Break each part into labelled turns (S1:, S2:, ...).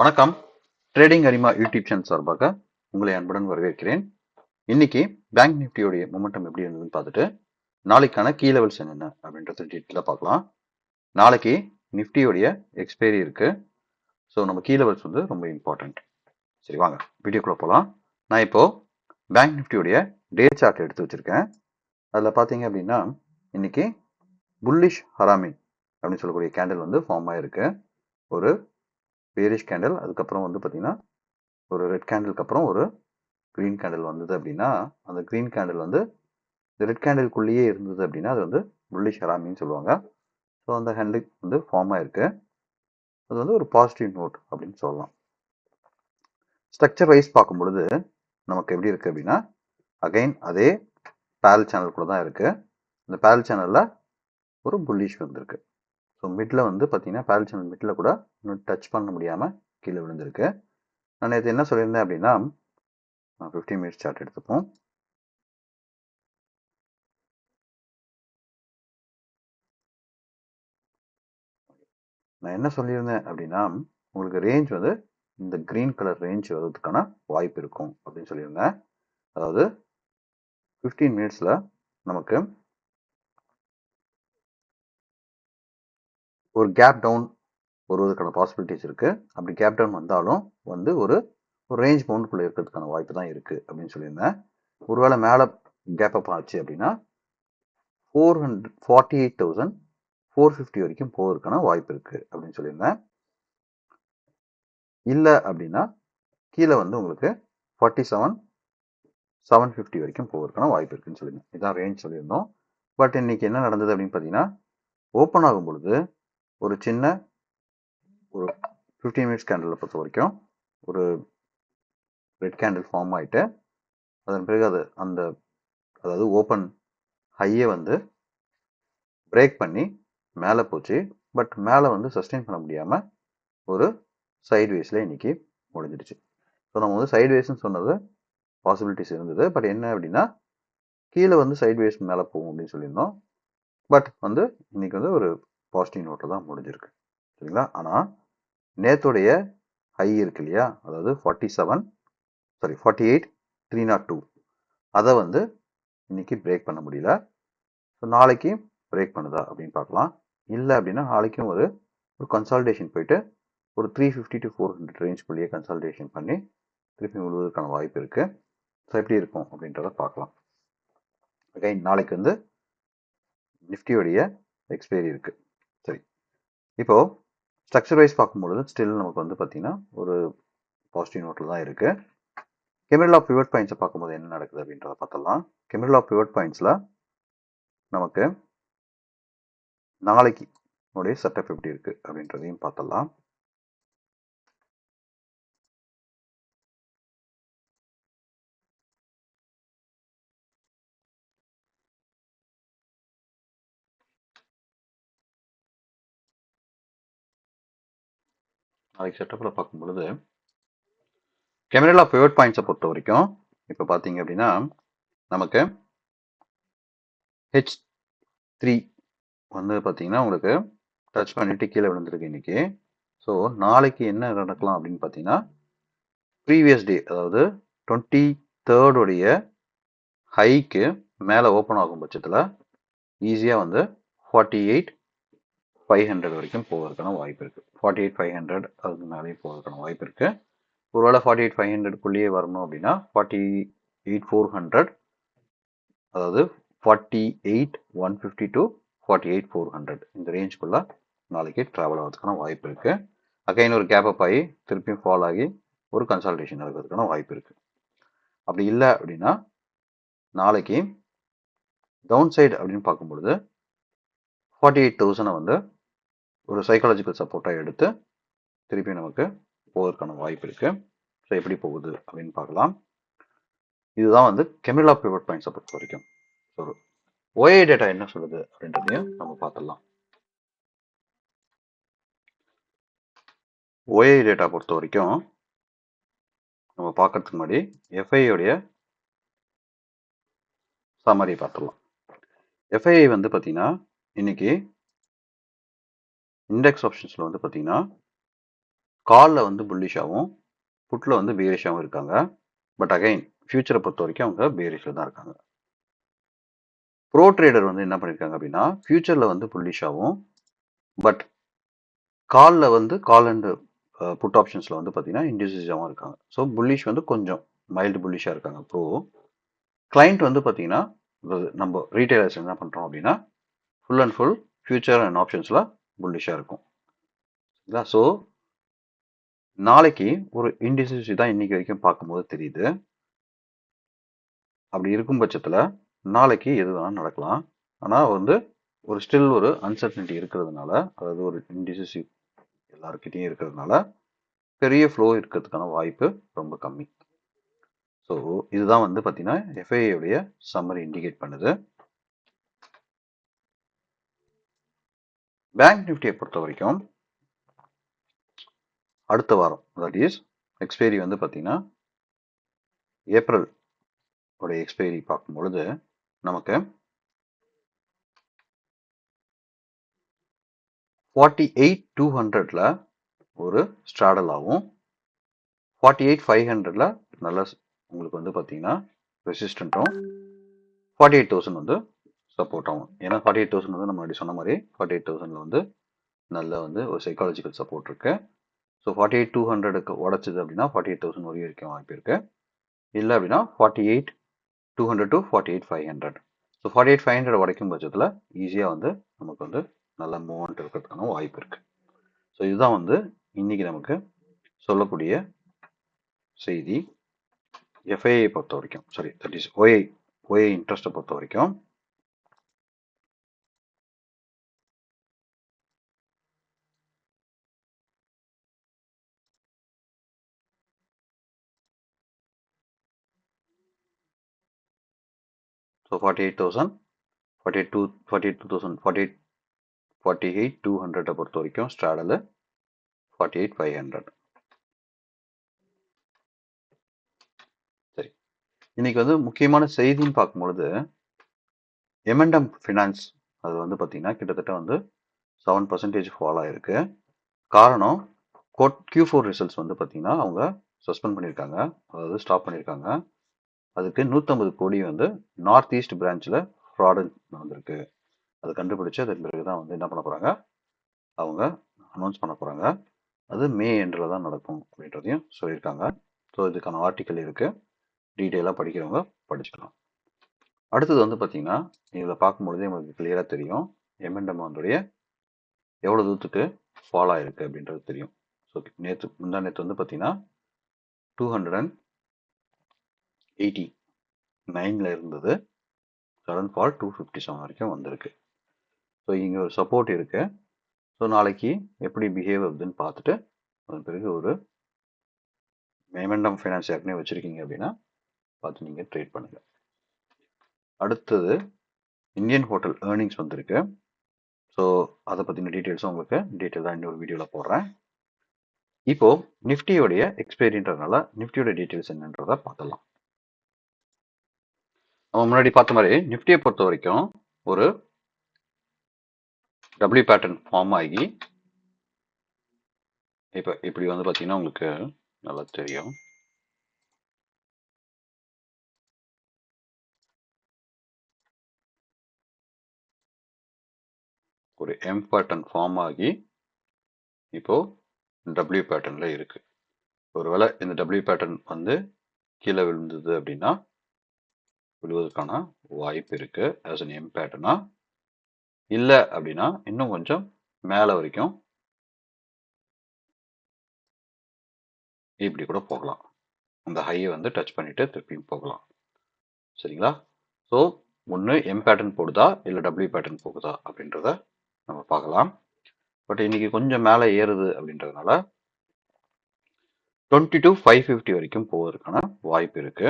S1: வணக்கம். ட்ரேடிங் அரிமா YouTube channel சார்பாக உங்களை அன்புடன் வரவேற்கிறேன். இன்னைக்கு பேங்க் நிஃப்டியோடைய மொமெண்டம் எப்படி இருந்ததுன்னு பார்த்துட்டு நாளைக்கான கீ லெவல்ஸ் என்னென்ன அப்படின்றத டீட்டெயிலாக பார்க்கலாம். நாளைக்கு நிஃப்டியோடைய எக்ஸ்பைரி இருக்கு. ஸோ நம்ம கீ லெவல்ஸ் வந்து ரொம்ப இம்பார்ட்டன்ட். சரி, வாங்க வீடியோக்குள்ள போகலாம். நான் இப்போ பேங்க் நிஃப்டியோடைய டே சார்ட் எடுத்து வச்சிருக்கேன். அதில் பார்த்தீங்க அப்படின்னா இன்னைக்கு புல்லிஷ் ஹராமி அப்படின்னு சொல்லக்கூடிய கேண்டில் வந்து ஃபார்ம் ஆயிருக்கு. ஒரு பேரிஷ் கேண்டில், அதுக்கப்புறம் வந்து பார்த்தீங்கன்னா ஒரு ரெட் கேண்டிலுக்கு அப்புறம் ஒரு க்ரீன் கேண்டில் வந்தது அப்படின்னா, அந்த க்ரீன் கேண்டில் வந்து இந்த ரெட் கேண்டிலுக்குள்ளேயே இருந்தது அப்படின்னா அது வந்து புல்லிஷ் ஹராமின்னு சொல்லுவாங்க. ஸோ அந்த ஹேண்டில் வந்து ஃபார்ம் ஆயிருக்கு. அது வந்து ஒரு பாசிட்டிவ் நோட் அப்படின்னு சொல்லலாம். ஸ்ட்ரக்சர் வைஸ் பார்க்கும் பொழுது நமக்கு எப்படி இருக்கு அப்படின்னா, அகைன் அதே பேரல் சேனல் கூட தான் இருக்கு. இந்த பேரல் சேனல்ல ஒரு புல்லிஷ் வந்திருக்கு. ஸோ மிட்ல வந்து பார்த்தீங்கன்னா பேரல் சேனல் மிட்ல கூட இன்னும் டச் பண்ண முடியாம கீழே விழுந்திருக்கு. நான் நேற்று என்ன சொல்லியிருந்தேன் அப்படின்னா, 15 மினிட்ஸ் சார்ட் எடுத்துப்போம். நான் என்ன சொல்லியிருந்தேன் அப்படின்னா, உங்களுக்கு ரேஞ்ச் வந்து இந்த கிரீன் கலர் ரேஞ்ச் வர்றதுக்கான வாய்ப்பு இருக்கும் அப்படின்னு சொல்லியிருந்தேன். அதாவது 15 மினிட்ஸ்ல நமக்கு ஒரு கேப் டவுன் வருவதற்கான பாசிபிலிட்டிஸ் இருக்கு. அப்படி கேப் டவுன் வந்தாலும் வந்து ஒரு ரேஞ்ச் பவுண்டுக்குள்ள இருக்கிறதுக்கான வாய்ப்பு தான் இருக்கு அப்படின்னு சொல்லியிருந்தேன். ஒருவேளை மேலே கேப் அப் ஆச்சு அப்படின்னா 48,450 வரைக்கும் போவதற்கான வாய்ப்பு இருக்கு அப்படின்னு சொல்லியிருந்தேன். இல்லை அப்படின்னா கீழே வந்து உங்களுக்கு 47,750 வரைக்கும் போவதற்கான வாய்ப்பு இருக்குன்னு சொல்லியிருந்தோம். இதான் ரேஞ்ச் சொல்லியிருந்தோம். பட் இன்னைக்கு என்ன நடந்தது அப்படின்னு பார்த்தீங்கன்னா, ஓப்பன் ஆகும் பொழுது ஒரு சின்ன ஒரு 15 மினிட்ஸ் கேண்டில் பொறுத்த வரைக்கும் ஒரு ரெட் கேண்டில் ஃபார்ம் ஆயிட்டு, அதன் பிறகு அதாவது ஓப்பன் ஹையை வந்து பிரேக் பண்ணி மேலே போச்சு. பட் மேலே வந்து சஸ்டெயின் பண்ண முடியாம ஒரு சைட்வேஸில் இன்னைக்கு முடிஞ்சிடுச்சு. ஸோ நம்ம வந்து சைட்வேஸ்ன்னு சொன்னது பாசிபிலிட்டிஸ் இருந்தது. பட் என்ன அப்படின்னா, கீழே வந்து சைட்வேஸ் மேலே போகும் அப்படின்னு சொல்லியிருந்தோம். பட் வந்து இன்னைக்கு வந்து ஒரு பாசிட்டிவ் நோட்டில் தான் முடிஞ்சிருக்கு. சரிங்களா? ஆனால் நேத்துடைய ஹை இருக்கு இல்லையா, அதாவது 48,302 அதை வந்து இன்னைக்கு பிரேக் பண்ண முடியல. ஸோ நாளைக்கு பிரேக் பண்ணுதா அப்படின்னு பார்க்கலாம். இல்லை அப்படின்னா நாளைக்கும் ஒரு கன்சால்டேஷன் போயிட்டு ஒரு 350 to 400 ரேஞ்சுக்குள்ளேயே கன்சால்டேஷன் பண்ணி திருப்பி விழுவதற்கான வாய்ப்பு இருக்கு. ஸோ எப்படி இருக்கும் அப்படின்றத பார்க்கலாம். அகைன் நாளைக்கு வந்து நிஃப்டியோடைய எக்ஸ்பைரி இருக்கு. சரி, இப்போ ஸ்ட்ரக்சர் வைஸ் பார்க்கும்பொழுது ஸ்டில் நமக்கு வந்து பார்த்தீங்கன்னா ஒரு பாசிட்டிவ் நோட்டில் தான் இருக்கு. கெமிரல் ஆஃப் பிவட் பாயிண்ட்ஸை பார்க்கும்போது என்ன நடக்குது அப்படின்றத பார்த்தலாம். கெமிரல் ஆஃப் பிவட் பாயிண்ட்ஸில் நமக்கு நாளைக்கு உடைய செட்டப் எப்படி இருக்கு அப்படின்றதையும் பார்த்தலாம். நாளைக்கு செட்டப்பில் பார்க்கும் பொழுது கெமிரல் ஆஃப் பிவட் பாயிண்ட்ஸை பொறுத்த வரைக்கும் இப்போ பார்த்தீங்க அப்படின்னா நமக்கு H3 வந்து பார்த்தீங்கன்னா உங்களுக்கு டச் பண்ணிட்டு கீழே விழுந்திருக்கு இன்னைக்கு. ஸோ நாளைக்கு என்ன நடக்கலாம் அப்படின்னு பார்த்தீங்கன்னா, ப்ரீவியஸ் டே அதாவது 23rd உடைய ஹைக்கு மேலே ஓப்பன் ஆகும் பட்சத்தில் ஈஸியாக வந்து 48,500 வரைக்கும் போவதற்கான வாய்ப்பு இருக்கு. 48,500 அதுக்கு மேலே போவதற்கான வாய்ப்பு இருக்கு. ஒருவேளை 48,500க்குள்ளேயே வரணும் அப்படின்னா 48,400, அதாவது 48,150 to 48,400 இந்த ரேஞ்சுக்குள்ள நாளைக்கு டிராவல் ஆகிறதுக்கான வாய்ப்பு இருக்கு. அகைன் ஒரு கேப் அப் ஆகி திருப்பியும் ஃபால் ஆகி ஒரு கன்சல்டேஷன் நடக்கிறதுக்கான வாய்ப்பு இருக்கு. அப்படி இல்லை அப்படின்னா நாளைக்கு டவுன் சைடு அப்படின்னு பார்க்கும்பொழுது 48,000 வந்து ஒரு சைக்காலஜிக்கல் சப்போர்ட்டாக எடுத்து திருப்பி நமக்கு போவதற்கான வாய்ப்பு இருக்கு. ஸோ எப்படி போகுது அப்படின்னு பார்க்கலாம். இதுதான் வந்து கெமிரல் ஆஃப் பிவட் பாயிண்ட்ஸை பொறுத்த வரைக்கும். ஸோ OI டேட்டா என்ன சொல்லுது அப்படின்றதையும் நம்ம பார்த்துடலாம். OI டேட்டா பொறுத்த வரைக்கும் நம்ம பார்க்கறதுக்கு முன்னாடி FII உடைய சம்மரி பார்த்துடலாம். FII வந்து பார்த்தீங்கன்னா இன்னைக்கு இண்டெக்ஸ் ஆப்ஷன்ஸில் வந்து பார்த்தீங்கன்னா காலில் வந்து புல்லிஷாகவும் புட்டில் வந்து பேரிஷாகவும் இருக்காங்க. பட் அகைன் ஃபியூச்சரை பொறுத்த வரைக்கும் அவங்க பேரிஷில் தான் இருக்காங்க. ப்ரோ ட்ரேடர் வந்து என்ன பண்ணியிருக்காங்க அப்படின்னா ஃபியூச்சரில் வந்து புல்லிஷாகவும் பட் காலில் வந்து கால் அண்ட் புட் ஆப்ஷன்ஸில் வந்து பார்த்தீங்கன்னா இண்டிசிஸாகவும் இருக்காங்க. ஸோ புல்லிஷ் வந்து கொஞ்சம் மைல்டு புல்லிஷாக இருக்காங்க ப்ரோ. கிளைண்ட் வந்து பார்த்தீங்கன்னா நம்ம ரீட்டைலர்ஸ் என்ன பண்ணுறோம் அப்படின்னா full and full future and ஆப்ஷன்ஸில் புல்லிஷாக இருக்கும். சரிங்களா? ஸோ நாளைக்கு ஒரு இண்டிசிஸ் தான் இன்னைக்கு வரைக்கும் பார்க்கும்போது தெரியுது. அப்படி இருக்கும் பட்சத்தில் நாளைக்கு எது வேணாலும் நடக்கலாம். ஆனால் வந்து ஒரு ஸ்டில் ஒரு அன்சர்டனிட்டி இருக்கிறதுனால, அதாவது ஒரு இன்டிசிசிவ் எல்லாருக்கிட்டையும் இருக்கிறதுனால பெரிய ஃப்ளோ இருக்கிறதுக்கான வாய்ப்பு ரொம்ப கம்மி. ஸோ இதுதான் வந்து பார்த்தீங்கன்னா எஃப்ஐஏடைய சம்மரி இண்டிகேட் பண்ணுது. பேங்க் நிஃப்டியை பொறுத்த வரைக்கும் அடுத்த வாரம், தட் இஸ் எக்ஸ்பைரி வந்து பார்த்தீங்கன்னா ஏப்ரல் உடைய எக்ஸ்பைரி பார்க்கும் பொழுது நமக்கு 48,200ல ஒரு ஸ்ட்ராடல் ஆகும். 48,500ல நல்ல உங்களுக்கு வந்து பார்த்தீங்கன்னா ரெசிஸ்டண்ட்டும் 48,000 வந்து சப்போர்ட் ஆகும். ஏன்னா 48,000 வந்து நம்ம முன்னாடி சொன்ன மாதிரி 48,000ல வந்து நல்ல வந்து ஒரு சைக்காலஜிக்கல் சப்போர்ட் இருக்கு. ஸோ 48,200க்கு உடச்சிது அப்படின்னா 48,000 வரைக்கும் வாய்ப்பு இருக்கு. இல்லை அப்படின்னா 48,200 to 48,500. ஸோ 48,500 உடைக்கும் பட்சத்தில் ஈஸியாக வந்து நமக்கு வந்து நல்ல மூவ்மெண்ட் இருக்கிறதுக்கான வாய்ப்பு இருக்கு. ஸோ இதுதான் வந்து இன்னைக்கு நமக்கு சொல்லக்கூடிய செய்தி. எஃப்ஐஐ பொறுத்த வரைக்கும், சாரி தட் இஸ் ஓஐ இன்ட்ரெஸ்ட்டை பொறுத்த வரைக்கும் ஸோ 48,000, 48,200, 48,200 பொறுத்த வரைக்கும் ஸ்ட்ராடலு 48,500. சரி, இன்னைக்கு வந்து முக்கியமான செய்தின்னு பார்க்கும்பொழுது எம்என்டம் ஃபினான்ஸ் அது வந்து பார்த்தீங்கன்னா கிட்டத்தட்ட வந்து 7% ஃபால் ஆயிருக்கு. காரணம் Q4 ரிசல்ட்ஸ் வந்து பார்த்தீங்கன்னா அவங்க சஸ்பெண்ட் பண்ணியிருக்காங்க, அதாவது ஸ்டாப் பண்ணியிருக்காங்க. அதுக்கு 150 கோடி வந்து நார்த் ஈஸ்ட் பிரான்ச்சில் ஃப்ராடு நடந்திருக்கு. அதை கண்டுபிடிச்சு அதன் பிறகு தான் வந்து என்ன பண்ண போகிறாங்க, அவங்க அனௌன்ஸ் பண்ண போகிறாங்க. அது மே எண்டில் தான் நடக்கும் அப்படின்றதையும் சொல்லியிருக்காங்க. ஸோ இதுக்கான ஆர்டிக்கல் இருக்குது, டீட்டெயிலாக படிக்கிறவங்க படிச்சுக்கலாம். அடுத்தது வந்து பார்த்தீங்கன்னா இதில் பார்க்கும்பொழுதே உங்களுக்கு கிளியராக தெரியும் எம்என்டம் வந்துடைய எவ்வளோ தூரத்துக்கு ஃபால் ஆகிருக்கு அப்படின்றது தெரியும். ஸோ முந்தா நேற்று வந்து பார்த்தீங்கன்னா 289ல் இருந்தது, சடன் ஃபால் 257 வரைக்கும் வந்திருக்கு. ஸோ இங்கே ஒரு சப்போர்ட் இருக்கு. ஸோ நாளைக்கு எப்படி பிஹேவ் ஆகுதுன்னு பார்த்துட்டு அதன் பிறகு ஒரு எம்என்டம் ஃபைனான்ஸ் ஏற்கனவே வச்சுருக்கீங்க அப்படின்னா பார்த்து நீங்கள் ட்ரேட் பண்ணுங்கள். அடுத்தது இந்தியன் ஹோட்டல் ஏர்னிங்ஸ் வந்திருக்கு. ஸோ அதை பற்றின டீட்டெயில்ஸும் உங்களுக்கு டீட்டெயிலாக இன்னொரு வீடியோவில் போடுறேன். இப்போ நிஃப்டியோடைய எக்ஸ்பைரின்றதுனால நிஃப்டியோட டீட்டெயில்ஸ் என்னன்றதை பார்க்கலாம். நம்ம முன்னாடி பார்த்த மாதிரி நிஃப்டியை பொறுத்த வரைக்கும் ஒரு டபிள்யூ பேட்டர்ன் ஃபார்ம் ஆகி இப்போ இப்படி வந்து பார்த்தீங்கன்னா உங்களுக்கு நல்லா தெரியும். ஒரு எம் பேட்டர்ன் ஃபார்ம் ஆகி இப்போ டபிள்யூ பேட்டர்ன்ல இருக்கு. ஒருவேளை இந்த டபிள்யூ பேட்டர்ன் வந்து கீழே விழுந்தது அப்படின்னா விழுவதற்கான வாய்ப்பு இருக்கு ஆஸ் அன் எம் பேட்டர்னா. இல்லை அப்படின்னா இன்னும் கொஞ்சம் மேலே வரைக்கும் இப்படி கூட போகலாம், அந்த ஹையை வந்து டச் பண்ணிட்டு திருப்பியும் போகலாம். சரிங்களா? ஸோ ஒன்று எம் பேட்டர்ன் போடுதா இல்லை டபிள்யூ பேட்டர்ன் போகுதா அப்படின்றத நம்ம பார்க்கலாம். பட் இன்னைக்கு கொஞ்சம் மேலே ஏறுது அப்படின்றதுனால 22,550 வரைக்கும் போவதற்கான வாய்ப்பு இருக்கு.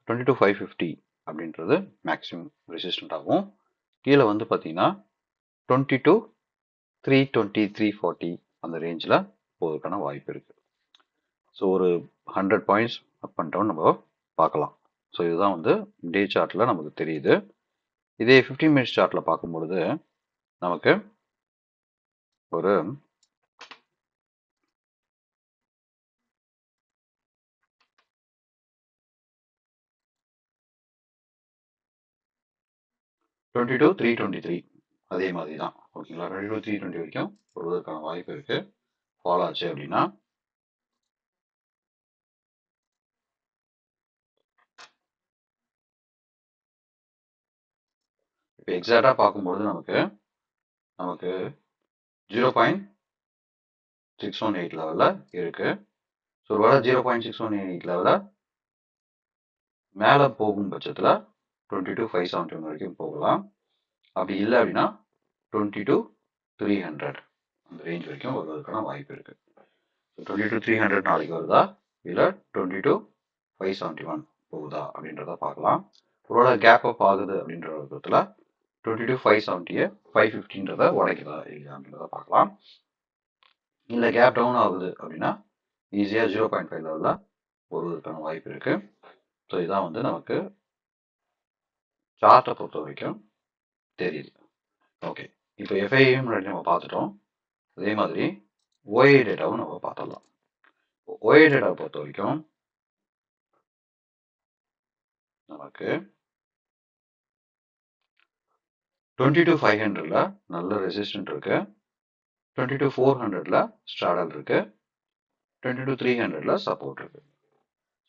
S1: 22,550 அப்படின்றது மேக்ஸிமம் ரெசிஸ்டன்ட் ஆகும். கீழே வந்து பார்த்தீங்கன்னா 22,320, 340 அந்த ரேஞ்சில் போவதற்கான வாய்ப்பு இருக்கு. ஸோ ஒரு 100 பாயிண்ட்ஸ் அப் அண்ட் டவுன் நம்ம பார்க்கலாம். ஸோ இதுதான் வந்து டே சார்ட்டில் நமக்கு தெரியுது. இதே 15 மினிட்ஸ் சார்ட்டில் பார்க்கும்பொழுது நமக்கு ஒரு 22,323 அதே மாதிரி தான். ஓகேங்களா, 22,320 வரைக்கும் வருவதற்கான வாய்ப்பு இருக்கு. ஃபாலோ ஆச்சு அப்படின்னா இப்போ எக்ஸாக்டாக பார்க்கும்போது நமக்கு 0.618 லெவலில் இருக்கு. ஸோ ஒருவேளை 0.618 லெவலில் மேலே போகும் பட்சத்தில் 22,571 வரைக்கும் போகலாம். அப்படி இல்லை அப்படின்னா 22,300 அந்த ரேஞ்ச் வரைக்கும் வருவதற்கான வாய்ப்பு இருக்கு. 22,300 நாளைக்கு வருதா இல்லை 22,571 போகுதா அப்படின்றத பார்க்கலாம். ஒருவேளை கேப் அப் ஆகுது அப்படின்ற விதத்தில் 22,570 550 உடைக்குதா இல்லையா அப்படின்றத பார்க்கலாம். இல்லை கேப் டவுன் ஆகுது அப்படின்னா ஈஸியாக 0.5 லெவலில் வருவதற்கான வாய்ப்பு இருக்கு. ஸோ இதான் வந்து நமக்கு சார்ட்டை பொறுத்த வரைக்கும் தெரியுது. ஓகே, இப்போ எஃப்ஐயும் நம்ம பார்த்துட்டோம். அதே மாதிரி ஓஏ டேட்டாவும் நம்ம பார்த்துடலாம். ஓஏ டேட்டாவை பொறுத்த வரைக்கும் நமக்கு 22,500ல நல்ல ரெசிஸ்டன்ட் இருக்கு, 22,400ல ஸ்ட்ராடல் இருக்கு, 22,300ல சப்போர்ட் இருக்கு.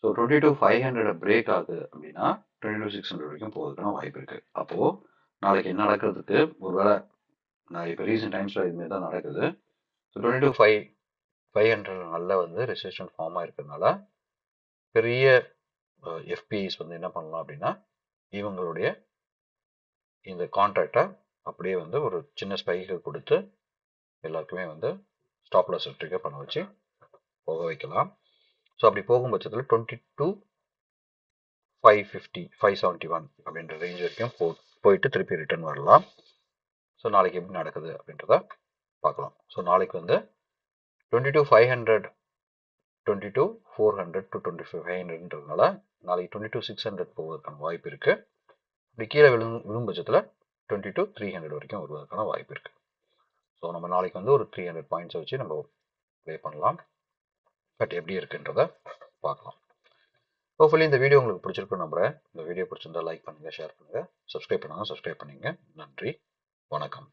S1: ஸோ 22,500 பிரேக் ஆகுது அப்படின்னா 22,600 வரைக்கும் போகிறதுக்கான வாய்ப்பு இருக்கு. அப்போ நாளைக்கு என்ன நடக்கிறதுக்கு ஒருவேளை நான் இப்போ ரீசெண்ட் டைம்ஸில் இதுமாரி தான் நடக்குது. ஸோ 22,500 நல்ல வந்து ரெசிஸ்டன்ட் ஃபார்ம் ஆயிருக்கிறதுனால பெரிய எஃபிஐஸ் வந்து என்ன பண்ணலாம் அப்படின்னா இவங்களுடைய இந்த கான்ட்ராக்டை அப்படியே வந்து ஒரு சின்ன ஸ்பைக்கை கொடுத்து எல்லாருக்குமே வந்து ஸ்டாப் லாஸ் ட்ரிகர் பண்ண வச்சு போக வைக்கலாம். ஸோ அப்படி போகும் பட்சத்தில் 22,550 571 அப்படின்ற ரேஞ்ச் வரைக்கும் போயிட்டு திருப்பி ரிட்டர்ன் வரலாம். ஸோ நாளைக்கு எப்படி நடக்குது அப்படின்றத பார்க்கலாம். ஸோ நாளைக்கு வந்து 22,500 22,400 to 25,500ன்றதுனால நாளைக்கு 22,600 போவதற்கான வாய்ப்பு இருக்கு. இப்படி கீழே விழும் பட்சத்தில் 22,300 வரைக்கும் வருவதற்கான வாய்ப்பு இருக்கு. ஸோ நம்ம நாளைக்கு வந்து ஒரு 300 பாயிண்ட்ஸை வச்சு நம்ம ப்ளே பண்ணலாம். பட் எப்படி இருக்குன்றத பார்க்கலாம். ஹோப்ஃபுல்லி இந்த வீடியோ உங்களுக்கு பிடிச்சிருக்குன்னு நம்புறேன். இந்த வீடியோ பிடிச்சிருந்தா லைக் பண்ணுங்க, ஷேர் பண்ணுங்க, சப்ஸ்கிரைப் பண்ணுங்க. நன்றி, வணக்கம்.